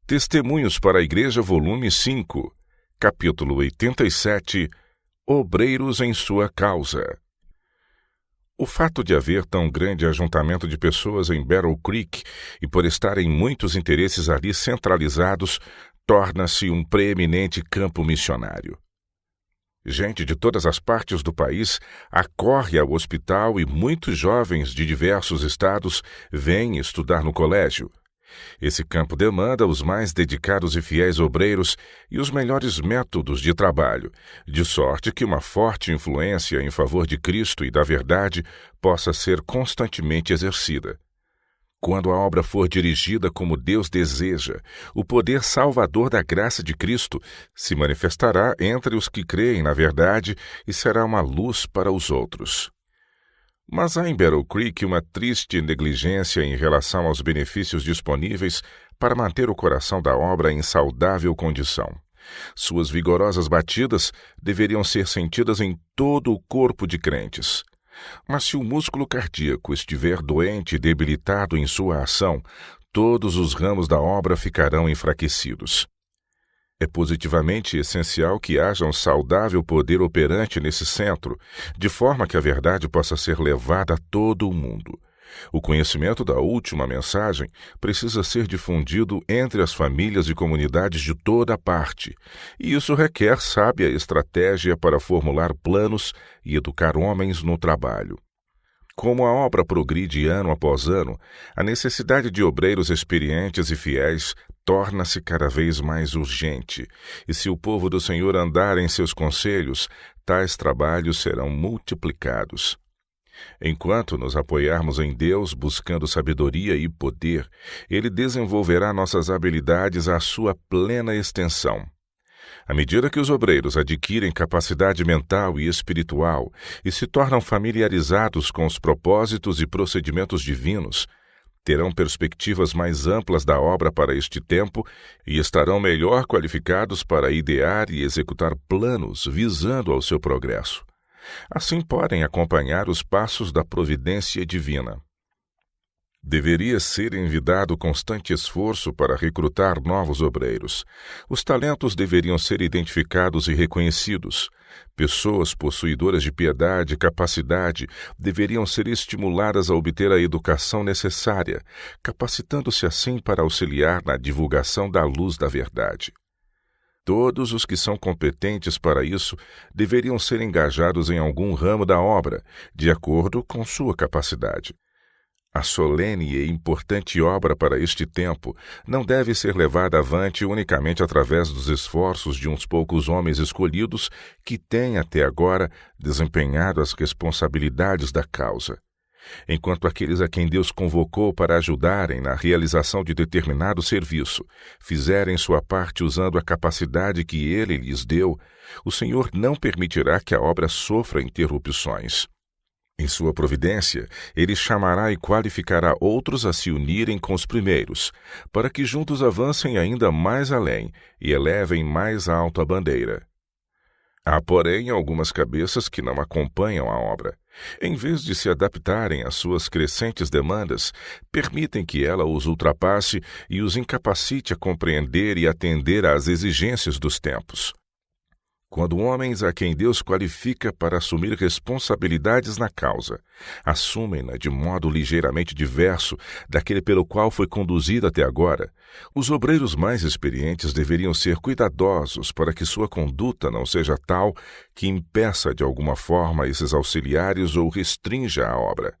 Testemunhos para a Igreja, volume 5, capítulo 87, Obreiros em sua causa. O fato de haver tão grande ajuntamento de pessoas em Battle Creek e por estarem muitos interesses ali centralizados, torna-se um preeminente campo missionário. Gente de todas as partes do país acorre ao hospital e muitos jovens de diversos estados vêm estudar no colégio. Esse campo demanda os mais dedicados e fiéis obreiros e os melhores métodos de trabalho, de sorte que uma forte influência em favor de Cristo e da verdade possa ser constantemente exercida. Quando a obra for dirigida como Deus deseja, o poder salvador da graça de Cristo se manifestará entre os que creem na verdade e será uma luz para os outros. Mas há em Battle Creek uma triste negligência em relação aos benefícios disponíveis para manter o coração da obra em saudável condição. Suas vigorosas batidas deveriam ser sentidas em todo o corpo de crentes. Mas se o músculo cardíaco estiver doente e debilitado em sua ação, todos os ramos da obra ficarão enfraquecidos. É positivamente essencial que haja um saudável poder operante nesse centro, de forma que a verdade possa ser levada a todo o mundo. O conhecimento da última mensagem precisa ser difundido entre as famílias e comunidades de toda parte, e isso requer sábia estratégia para formular planos e educar homens no trabalho. Como a obra progride ano após ano, a necessidade de obreiros experientes e fiéis torna-se cada vez mais urgente, e se o povo do Senhor andar em seus conselhos, tais trabalhos serão multiplicados. Enquanto nos apoiarmos em Deus buscando sabedoria e poder, Ele desenvolverá nossas habilidades à sua plena extensão. À medida que os obreiros adquirem capacidade mental e espiritual e se tornam familiarizados com os propósitos e procedimentos divinos, terão perspectivas mais amplas da obra para este tempo e estarão melhor qualificados para idear e executar planos visando ao seu progresso. Assim podem acompanhar os passos da providência divina. Deveria ser envidado constante esforço para recrutar novos obreiros. Os talentos deveriam ser identificados e reconhecidos. Pessoas possuidoras de piedade e capacidade deveriam ser estimuladas a obter a educação necessária, capacitando-se assim para auxiliar na divulgação da luz da verdade. Todos os que são competentes para isso deveriam ser engajados em algum ramo da obra, de acordo com sua capacidade. A solene e importante obra para este tempo não deve ser levada avante unicamente através dos esforços de uns poucos homens escolhidos que têm até agora desempenhado as responsabilidades da causa. Enquanto aqueles a quem Deus convocou para ajudarem na realização de determinado serviço fizerem sua parte usando a capacidade que Ele lhes deu, o Senhor não permitirá que a obra sofra interrupções. Em sua providência, Ele chamará e qualificará outros a se unirem com os primeiros, para que juntos avancem ainda mais além e elevem mais alto a bandeira. Há, porém, algumas cabeças que não acompanham a obra. Em vez de se adaptarem às suas crescentes demandas, permitem que ela os ultrapasse e os incapacite a compreender e atender às exigências dos tempos. Quando homens a quem Deus qualifica para assumir responsabilidades na causa, assumem-na de modo ligeiramente diverso daquele pelo qual foi conduzida até agora, os obreiros mais experientes deveriam ser cuidadosos para que sua conduta não seja tal que impeça de alguma forma esses auxiliares ou restrinja a obra.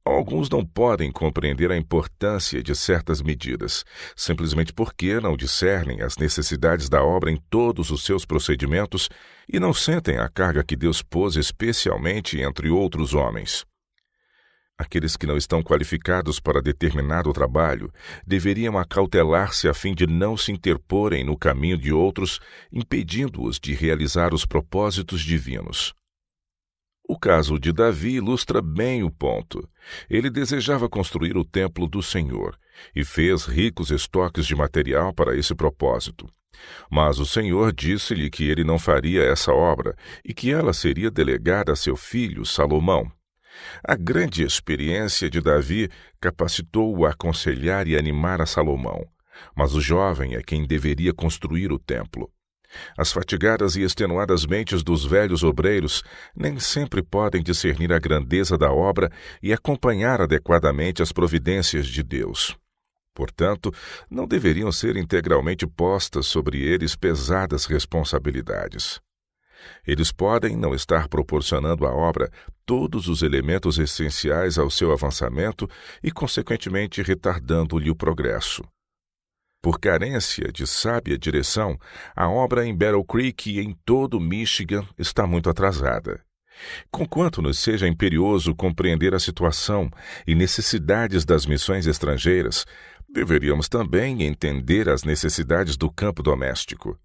Alguns não podem compreender a importância de certas medidas, simplesmente porque não discernem as necessidades da obra em todos os seus procedimentos e não sentem a carga que Deus pôs especialmente entre outros homens. Aqueles que não estão qualificados para determinado trabalho deveriam acautelar-se a fim de não se interporem no caminho de outros, impedindo-os de realizar os propósitos divinos. O caso de Davi ilustra bem o ponto. Ele desejava construir o templo do Senhor e fez ricos estoques de material para esse propósito. Mas o Senhor disse-lhe que ele não faria essa obra e que ela seria delegada a seu filho Salomão. A grande experiência de Davi capacitou-o a aconselhar e animar a Salomão. mas o jovem é quem deveria construir o templo. As fatigadas e extenuadas mentes dos velhos obreiros nem sempre podem discernir a grandeza da obra e acompanhar adequadamente as providências de Deus. Portanto, não deveriam ser integralmente postas sobre eles pesadas responsabilidades. Eles podem não estar proporcionando à obra todos os elementos essenciais ao seu avançamento e, consequentemente, retardando-lhe o progresso. Por carência de sábia direção, a obra em Battle Creek e em todo o Michigan está muito atrasada. Conquanto nos seja imperioso compreender a situação e necessidades das missões estrangeiras, deveríamos também entender as necessidades do campo doméstico.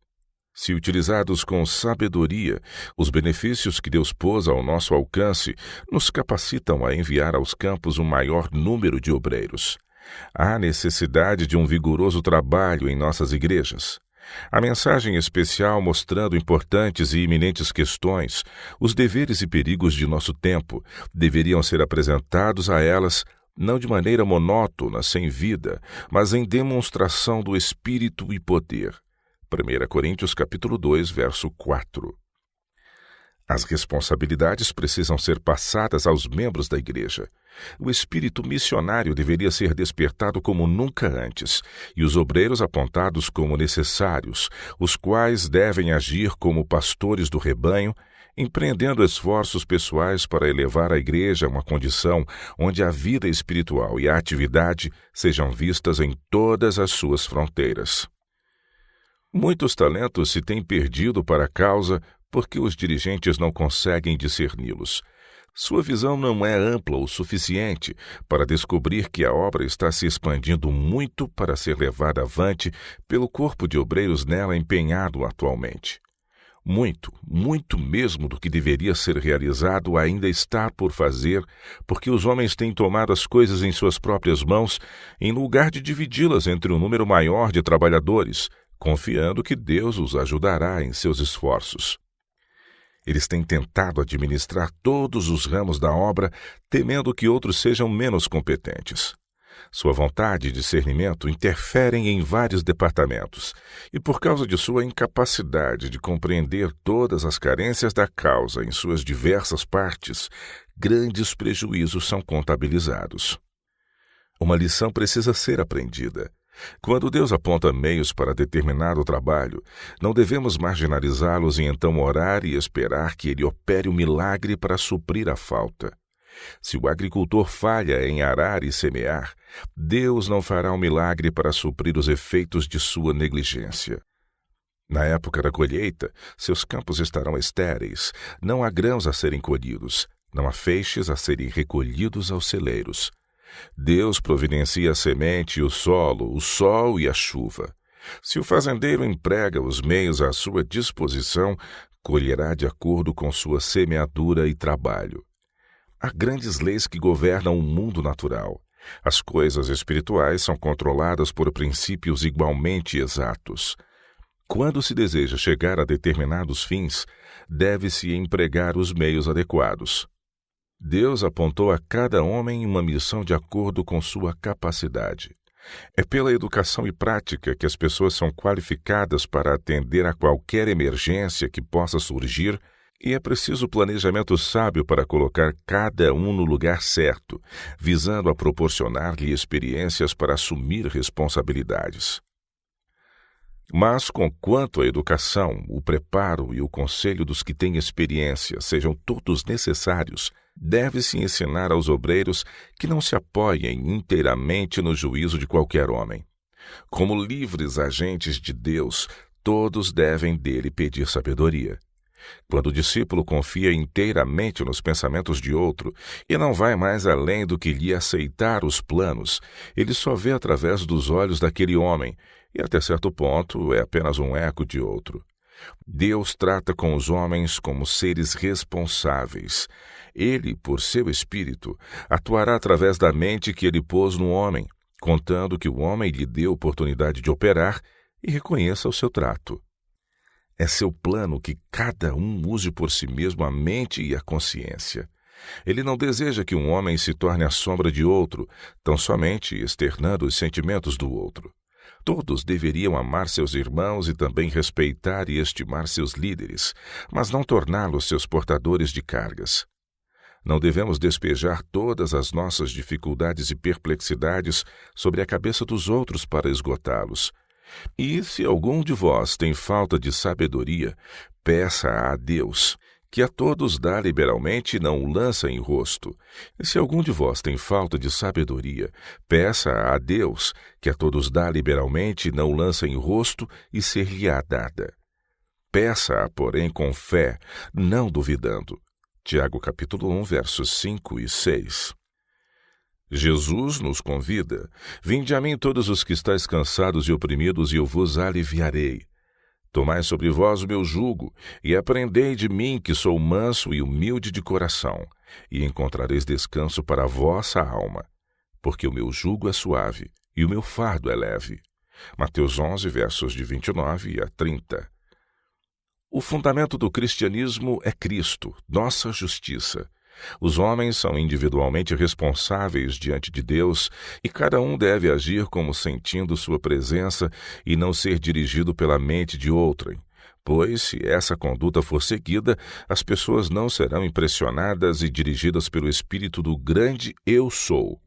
Se utilizados com sabedoria, os benefícios que Deus pôs ao nosso alcance nos capacitam a enviar aos campos um maior número de obreiros. Há necessidade de um vigoroso trabalho em nossas igrejas. A mensagem especial mostrando importantes e iminentes questões, os deveres e perigos de nosso tempo, deveriam ser apresentados a elas não de maneira monótona, sem vida, mas em demonstração do Espírito e poder. 1 Coríntios capítulo 2, verso 4. As responsabilidades precisam ser passadas aos membros da igreja. O espírito missionário deveria ser despertado como nunca antes, e os obreiros apontados como necessários, os quais devem agir como pastores do rebanho, empreendendo esforços pessoais para elevar a igreja a uma condição onde a vida espiritual e a atividade sejam vistas em todas as suas fronteiras. Muitos talentos se têm perdido para a causa porque os dirigentes não conseguem discerni-los. Sua visão não é ampla o suficiente para descobrir que a obra está se expandindo muito para ser levada avante pelo corpo de obreiros nela empenhado atualmente. Muito mesmo do que deveria ser realizado ainda está por fazer, porque os homens têm tomado as coisas em suas próprias mãos, em lugar de dividi-las entre um número maior de trabalhadores, confiando que Deus os ajudará em seus esforços. Eles têm tentado administrar todos os ramos da obra, temendo que outros sejam menos competentes. Sua vontade e discernimento interferem em vários departamentos, e por causa de sua incapacidade de compreender todas as carências da causa em suas diversas partes, grandes prejuízos são contabilizados. Uma lição precisa ser aprendida. Quando Deus aponta meios para determinado trabalho, não devemos marginalizá-los e então orar e esperar que Ele opere o milagre para suprir a falta. Se o agricultor falha em arar e semear, Deus não fará um milagre para suprir os efeitos de sua negligência. Na época da colheita, seus campos estarão estéreis, não há grãos a serem colhidos, não há feixes a serem recolhidos aos celeiros. Deus providencia a semente, o solo, o sol e a chuva. Se o fazendeiro emprega os meios à sua disposição, colherá de acordo com sua semeadura e trabalho. Há grandes leis que governam o mundo natural. As coisas espirituais são controladas por princípios igualmente exatos. Quando se deseja chegar a determinados fins, deve-se empregar os meios adequados. Deus apontou a cada homem uma missão de acordo com sua capacidade. É pela educação e prática que as pessoas são qualificadas para atender a qualquer emergência que possa surgir, e é preciso planejamento sábio para colocar cada um no lugar certo, visando a proporcionar-lhe experiências para assumir responsabilidades. Mas, conquanto a educação, o preparo e o conselho dos que têm experiência sejam todos necessários, deve-se ensinar aos obreiros que não se apoiem inteiramente no juízo de qualquer homem. Como livres agentes de Deus, todos devem dele pedir sabedoria. Quando o discípulo confia inteiramente nos pensamentos de outro e não vai mais além do que lhe aceitar os planos, ele só vê através dos olhos daquele homem e, até certo ponto, é apenas um eco de outro. Deus trata com os homens como seres responsáveis. Ele, por seu espírito, atuará através da mente que ele pôs no homem, contando que o homem lhe dê oportunidade de operar e reconheça o seu trato. É seu plano que cada um use por si mesmo a mente e a consciência. Ele não deseja que um homem se torne a sombra de outro, tão somente externando os sentimentos do outro. Todos deveriam amar seus irmãos e também respeitar e estimar seus líderes, mas não torná-los seus portadores de cargas. Não devemos despejar todas as nossas dificuldades e perplexidades sobre a cabeça dos outros para esgotá-los. E se algum de vós tem falta de sabedoria, peça a Deus, que a todos dá liberalmente e não o lança em rosto. E se algum de vós tem falta de sabedoria, peça a Deus, que a todos dá liberalmente e não o lança em rosto, e ser-lhe-á dada. Peça-a, porém, com fé, não duvidando. Tiago capítulo 1, versos 5 e 6. Jesus nos convida: vinde a mim todos os que estáis cansados e oprimidos, e eu vos aliviarei. Tomai sobre vós o meu jugo, e aprendei de mim, que sou manso e humilde de coração, e encontrareis descanso para a vossa alma, porque o meu jugo é suave, e o meu fardo é leve. Mateus 11, versos de 29 a 30. O fundamento do cristianismo é Cristo, nossa justiça. Os homens são individualmente responsáveis diante de Deus e cada um deve agir como sentindo sua presença e não ser dirigido pela mente de outrem, pois, se essa conduta for seguida, as pessoas não serão impressionadas e dirigidas pelo espírito do grande Eu Sou.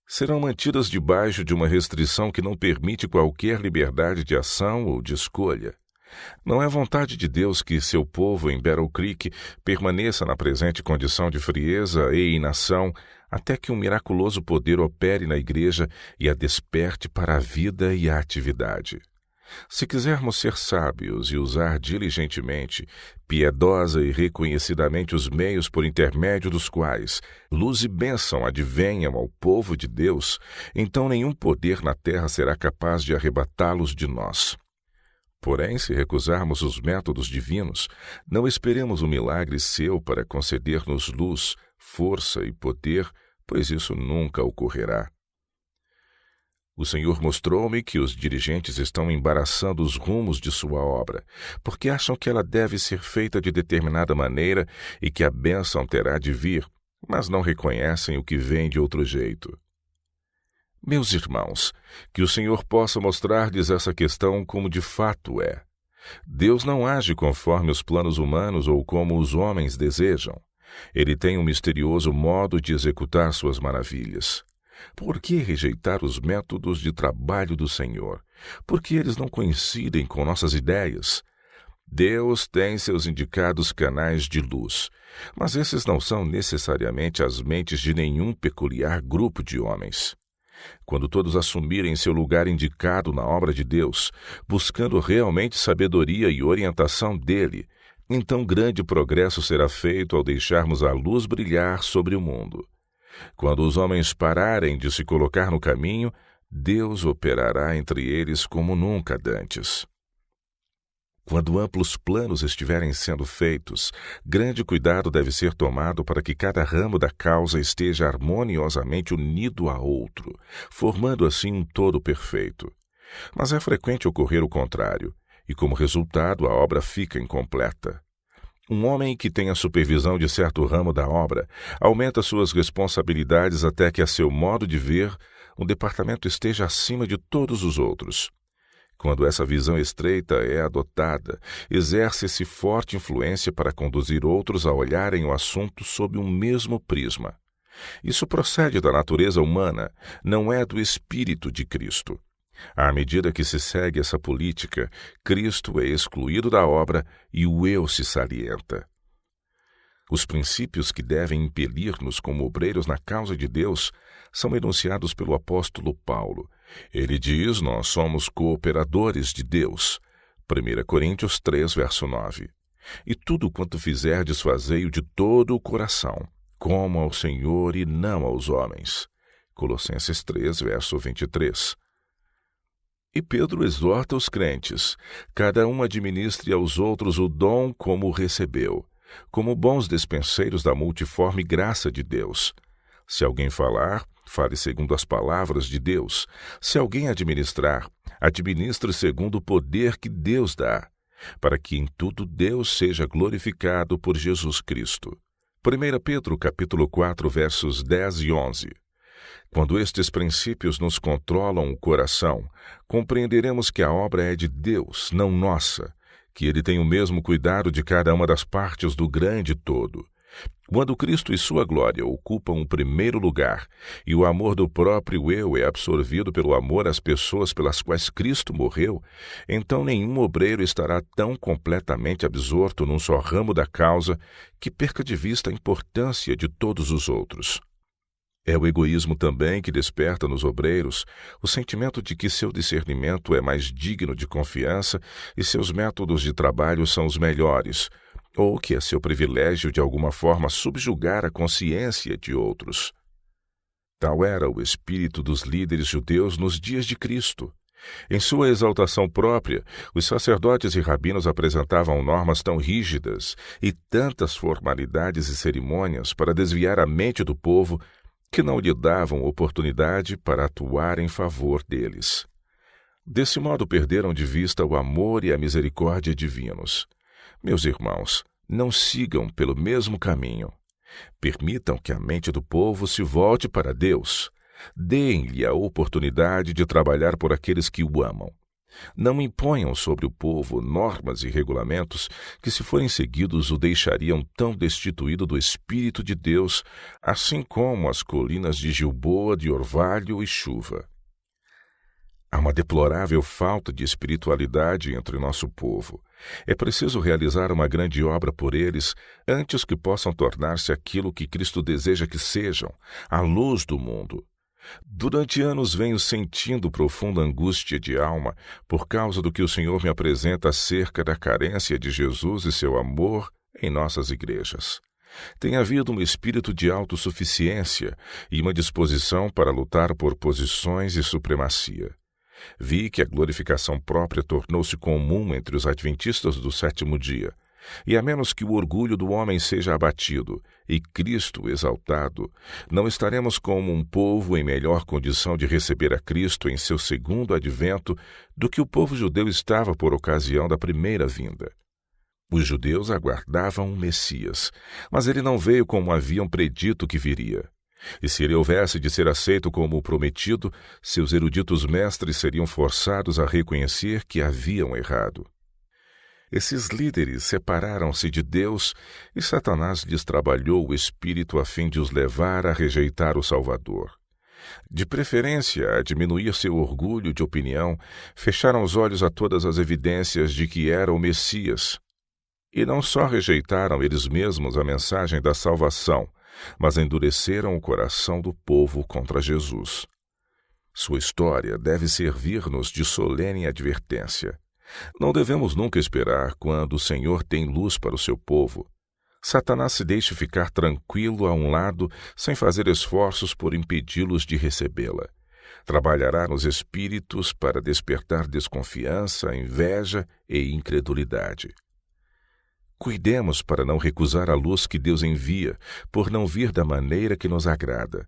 Serão mantidas debaixo de uma restrição que não permite qualquer liberdade de ação ou de escolha. Não é vontade de Deus que seu povo em Battle Creek permaneça na presente condição de frieza e inação até que um miraculoso poder opere na igreja e a desperte para a vida e a atividade. Se quisermos ser sábios e usar diligentemente, piedosa e reconhecidamente os meios por intermédio dos quais luz e bênção advenham ao povo de Deus, então nenhum poder na terra será capaz de arrebatá-los de nós. Porém, se recusarmos os métodos divinos, não esperemos um milagre seu para conceder-nos luz, força e poder, pois isso nunca ocorrerá. O Senhor mostrou-me que os dirigentes estão embaraçando os rumos de sua obra, porque acham que ela deve ser feita de determinada maneira e que a bênção terá de vir, mas não reconhecem o que vem de outro jeito. Meus irmãos, que o Senhor possa mostrar-lhes essa questão como de fato é. Deus não age conforme os planos humanos ou como os homens desejam. Ele tem um misterioso modo de executar suas maravilhas. Por que rejeitar os métodos de trabalho do Senhor? Porque eles não coincidem com nossas ideias. Deus tem seus indicados canais de luz, mas esses não são necessariamente as mentes de nenhum peculiar grupo de homens. Quando todos assumirem seu lugar indicado na obra de Deus, buscando realmente sabedoria e orientação dele, então grande progresso será feito ao deixarmos a luz brilhar sobre o mundo. Quando os homens pararem de se colocar no caminho, Deus operará entre eles como nunca dantes. Quando amplos planos estiverem sendo feitos, grande cuidado deve ser tomado para que cada ramo da causa esteja harmoniosamente unido a outro, formando assim um todo perfeito. Mas é frequente ocorrer o contrário, e como resultado a obra fica incompleta. Um homem que tem a supervisão de certo ramo da obra aumenta suas responsabilidades até que, a seu modo de ver, o departamento esteja acima de todos os outros. Quando essa visão estreita é adotada, exerce-se forte influência para conduzir outros a olharem o assunto sob um mesmo prisma. Isso procede da natureza humana, não é do Espírito de Cristo. À medida que se segue essa política, Cristo é excluído da obra e o eu se salienta. Os princípios que devem impelir-nos como obreiros na causa de Deus são enunciados pelo apóstolo Paulo. Ele diz: nós somos cooperadores de Deus. 1 Coríntios 3, verso 9. E tudo quanto fizerdes, fazei-o de todo o coração, como ao Senhor e não aos homens. Colossenses 3, verso 23. E Pedro exorta os crentes: cada um administre aos outros o dom como o recebeu, como bons despenseiros da multiforme graça de Deus. Se alguém falar, fale segundo as palavras de Deus. Se alguém administrar, administre segundo o poder que Deus dá, para que em tudo Deus seja glorificado por Jesus Cristo. 1 Pedro capítulo 4, versos 10 e 11. Quando estes princípios nos controlam o coração, compreenderemos que a obra é de Deus, não nossa, que Ele tem o mesmo cuidado de cada uma das partes do grande todo. Quando Cristo e sua glória ocupam o primeiro lugar e o amor do próprio eu é absorvido pelo amor às pessoas pelas quais Cristo morreu, então nenhum obreiro estará tão completamente absorto num só ramo da causa que perca de vista a importância de todos os outros. É o egoísmo também que desperta nos obreiros o sentimento de que seu discernimento é mais digno de confiança e seus métodos de trabalho são os melhores, ou que é seu privilégio de alguma forma subjugar a consciência de outros. Tal era o espírito dos líderes judeus nos dias de Cristo. Em sua exaltação própria, os sacerdotes e rabinos apresentavam normas tão rígidas e tantas formalidades e cerimônias para desviar a mente do povo que não lhe davam oportunidade para atuar em favor deles. Desse modo perderam de vista o amor e a misericórdia divinos. Meus irmãos, não sigam pelo mesmo caminho. Permitam que a mente do povo se volte para Deus. Deem-lhe a oportunidade de trabalhar por aqueles que o amam. Não imponham sobre o povo normas e regulamentos que, se forem seguidos, o deixariam tão destituído do Espírito de Deus, assim como as colinas de Gilboa, de orvalho e chuva. Há uma deplorável falta de espiritualidade entre nosso povo. É preciso realizar uma grande obra por eles antes que possam tornar-se aquilo que Cristo deseja que sejam, a luz do mundo. Durante anos venho sentindo profunda angústia de alma por causa do que o Senhor me apresenta acerca da carência de Jesus e seu amor em nossas igrejas. Tem havido um espírito de autossuficiência e uma disposição para lutar por posições e supremacia. Vi que a glorificação própria tornou-se comum entre os adventistas do sétimo dia, e a menos que o orgulho do homem seja abatido e Cristo exaltado, não estaremos como um povo em melhor condição de receber a Cristo em seu segundo advento do que o povo judeu estava por ocasião da primeira vinda. Os judeus aguardavam o Messias, mas ele não veio como haviam predito que viria. E se ele houvesse de ser aceito como o prometido, seus eruditos mestres seriam forçados a reconhecer que haviam errado. Esses líderes separaram-se de Deus e Satanás lhes trabalhou o espírito a fim de os levar a rejeitar o Salvador. De preferência a diminuir seu orgulho de opinião, fecharam os olhos a todas as evidências de que era o Messias. E não só rejeitaram eles mesmos a mensagem da salvação, mas endureceram o coração do povo contra Jesus. Sua história deve servir-nos de solene advertência. Não devemos nunca esperar quando o Senhor tem luz para o seu povo. Satanás se deixa ficar tranquilo a um lado sem fazer esforços por impedi-los de recebê-la. Trabalhará nos espíritos para despertar desconfiança, inveja e incredulidade. Cuidemos para não recusar a luz que Deus envia, por não vir da maneira que nos agrada.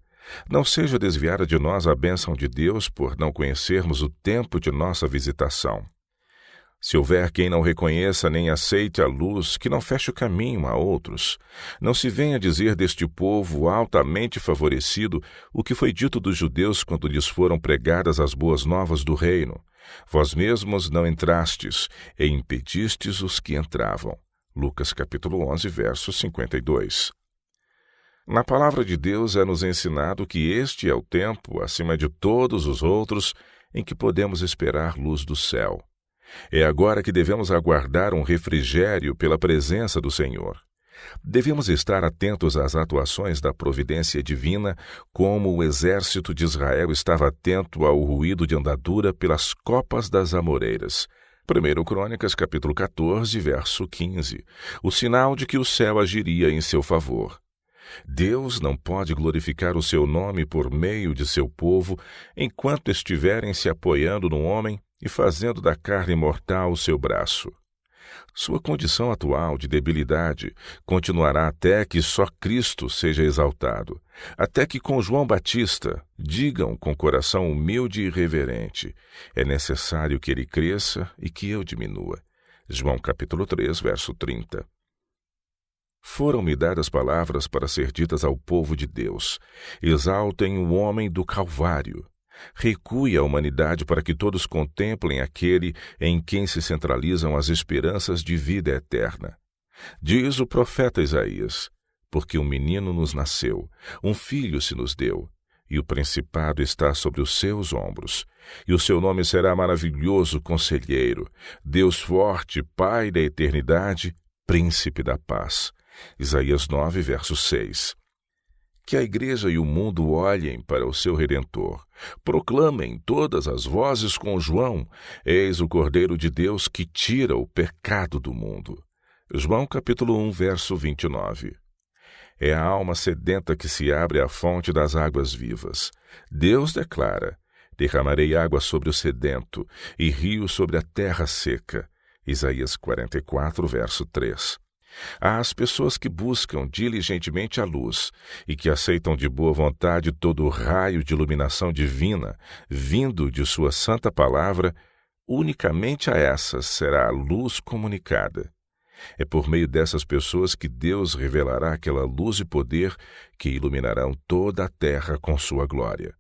Não seja desviada de nós a bênção de Deus por não conhecermos o tempo de nossa visitação. Se houver quem não reconheça nem aceite a luz, que não feche o caminho a outros. Não se venha dizer deste povo altamente favorecido o que foi dito dos judeus quando lhes foram pregadas as boas novas do reino. Vós mesmos não entrastes e impedistes os que entravam. Lucas capítulo 11, verso 52. Na palavra de Deus é-nos ensinado que este é o tempo, acima de todos os outros, em que podemos esperar luz do céu. É agora que devemos aguardar um refrigério pela presença do Senhor. Devemos estar atentos às atuações da providência divina, como o exército de Israel estava atento ao ruído de andadura pelas copas das amoreiras. 1 Crônicas, capítulo 14, verso 15, o sinal de que o céu agiria em seu favor. Deus não pode glorificar o seu nome por meio de seu povo enquanto estiverem se apoiando no homem e fazendo da carne mortal o seu braço. Sua condição atual de debilidade continuará até que só Cristo seja exaltado, até que com João Batista digam com coração humilde e reverente: é necessário que ele cresça e que eu diminua. João capítulo 3, verso 30. Foram-me dadas palavras para ser ditas ao povo de Deus. Exaltem o homem do Calvário. Recue a humanidade para que todos contemplem aquele em quem se centralizam as esperanças de vida eterna. Diz o profeta Isaías: porque um menino nos nasceu, um filho se nos deu, e o principado está sobre os seus ombros. E o seu nome será Maravilhoso Conselheiro, Deus Forte, Pai da Eternidade, Príncipe da Paz. Isaías 9, verso 6. Que a Igreja e o mundo olhem para o seu Redentor. Proclamem todas as vozes com João: eis o Cordeiro de Deus que tira o pecado do mundo. João capítulo 1, verso 29. É a alma sedenta que se abre à fonte das águas vivas. Deus declara: derramarei água sobre o sedento e rio sobre a terra seca. Isaías 44, verso 3. Às pessoas que buscam diligentemente a luz e que aceitam de boa vontade todo o raio de iluminação divina vindo de sua santa palavra, unicamente a essas será a luz comunicada. É por meio dessas pessoas que Deus revelará aquela luz e poder que iluminarão toda a terra com sua glória.